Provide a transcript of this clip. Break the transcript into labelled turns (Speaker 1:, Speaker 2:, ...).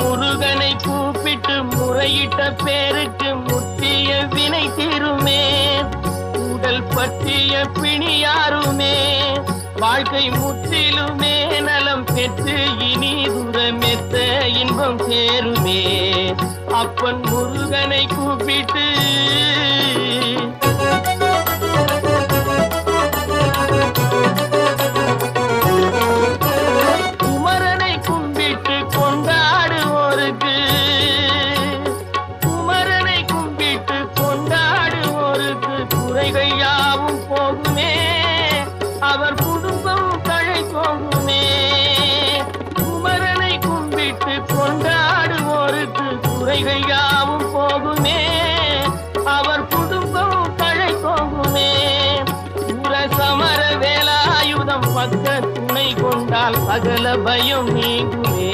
Speaker 1: முருகனை கூப்பிட்டு முறையிட்ட பேருக்கு முற்றிய வினை தீருமே. உடல் பற்றிய பிணியாருமே வாழ்க்கை முற்றிலுமே நலம் பெற்று இனி துரமெத்த இன்பம் சேருமே. அப்பன் முருகனை கூப்பிட்டு குமரனை கும்பிட்டு கொண்டாடுவோருக்கு குமரனை கும்பிட்டு கொண்டாடுவோருக்கு குறைகள் யாவும் போகுமே. அவர் குடும்பம் தழை போகுமே. குமரனை கும்பிட்டு கொண்டாடுவோருக்கு குறைகள் யாவும் போகுமே. அவர் குடும்பம் தழை போகுமே. சமர வேலாயுதம் பக்க துணை கொண்டால் சகல பயம் நீங்குமே.